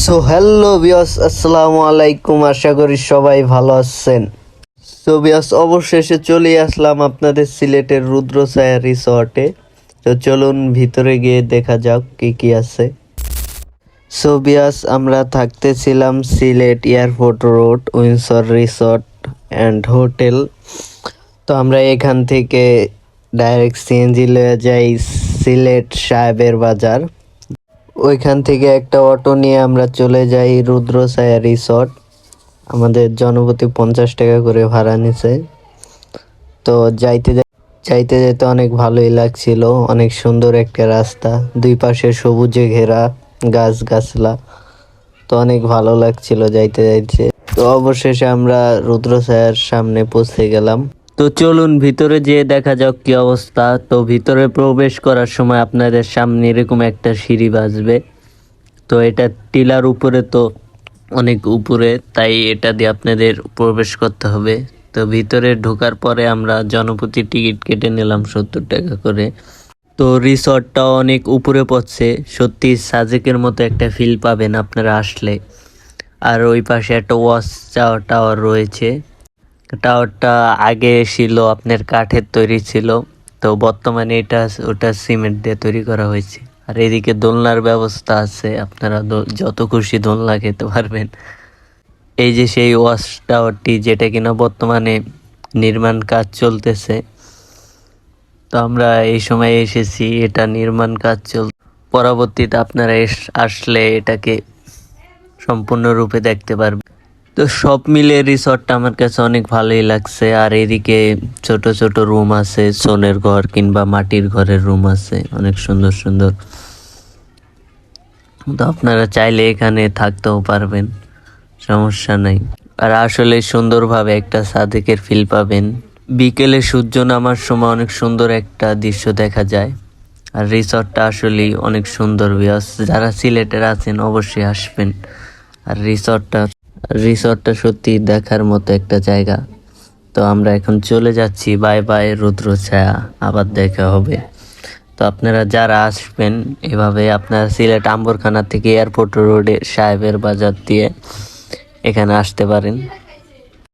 So hello বিয়স, আসসালামু আলাইকুম। আশা করি সবাই ভালো আছেন। সো বিয়স, অবশেষে চলে আসলাম আপনাদের সিলেটের রুদ্রছায়া রিসর্টে। তো চলুন ভিতরে গিয়ে দেখা যাক কি কি আছে। সো বিয়স, আমরা থাকতেছিলাম Sylhet airport road Windsor resort and hotel. তো আমরা এখান থেকে ডাইরেক্ট সিএনজি লয়ে যাই সিলেট সাহেবের বাজার। ওইখান থেকে একটা অটো নিয়ে আমরা চলে যাই রুদ্রছায়া রিসর্ট। আমাদের জনপ্রতি 50 টাকা করে ভাড়া নিছে। তো যাইতে যেতে অনেক ভালোই লাগছিল। অনেক সুন্দর একটা রাস্তা, দুই পাশে সবুজে ঘেরা গাছগাছলা। তো অনেক ভালো লাগছিল যাইতে যাইতে। তো অবশেষে আমরা রুদ্রছায়ার সামনে পৌঁছে গেলাম। তো চলুন ভিতরে যেয়ে দেখা যাক কি অবস্থা। তো ভিতরে প্রবেশ করার সময় আপনাদের সামনে এরকম একটা সিঁড়ি বাজবে। তো এটা টিলার উপরে, তো অনেক উপরে, তাই এটা দিয়ে আপনাদের প্রবেশ করতে হবে। তো ভিতরে ঢোকার পরে আমরা জনপ্রতি টিকিট কেটে নিলাম 70 টাকা করে। তো রিসর্টটা অনেক উপরে পড়ছে, সত্যি সাজেকের মতো একটা ফিল পাবেন আপনারা আসলে। আর ওই পাশে একটা ওয়াচ টাওয়ার রয়েছে। টাওয়ারটা আগে ছিল আপনার কাঠের তৈরি ছিল, তো বর্তমানে ওটা সিমেন্ট দিয়ে তৈরি করা হয়েছে। আর এদিকে দোলনার ব্যবস্থা আছে, আপনারা যত খুশি দোলনা খেতে পারবেন। এই যে সেই ওয়াচ টাওয়ারটি, যেটা কিনা বর্তমানে নির্মাণ কাজ চলতেছে। তো আমরা এই সময় এসেছি, এটা নির্মাণ কাজ পরবর্তীতে আপনারা আসলে এটাকে সম্পূর্ণরূপে দেখতে পারবেন। তো সব মিলে রিসর্টটা আমার কাছে অনেক ভালোই লাগছে। আর এদিকে ছোট ছোট রুম আছে, সোনের ঘর কিংবা মাটির ঘরের রুম আছে, অনেক সুন্দর সুন্দর। তো আপনারা চাইলে এখানে থাকতেও পারবেন, সমস্যা নাই। আর আসলে সুন্দরভাবে একটা সাদেকের ফিল পাবেন। বিকেলে সূর্য নামার সময় অনেক সুন্দর একটা দৃশ্য দেখা যায়। আর রিসর্টটা আসলেই অনেক সুন্দর। যারা সিলেটের আছেন অবশ্যই আসবেন। আর রিসর্টটা সত্যি দেখার মতো একটা জায়গা। তো আমরা এখন চলে যাচ্ছি। বাই বাই রুদ্রছায়া, আবার দেখা হবে। তো আপনারা যারা আসবেন এভাবে, আপনারা সিলেট আম্বরখানা থেকে এয়ারপোর্ট রোডে সাহেবের বাজার দিয়ে এখানে আসতে পারেন।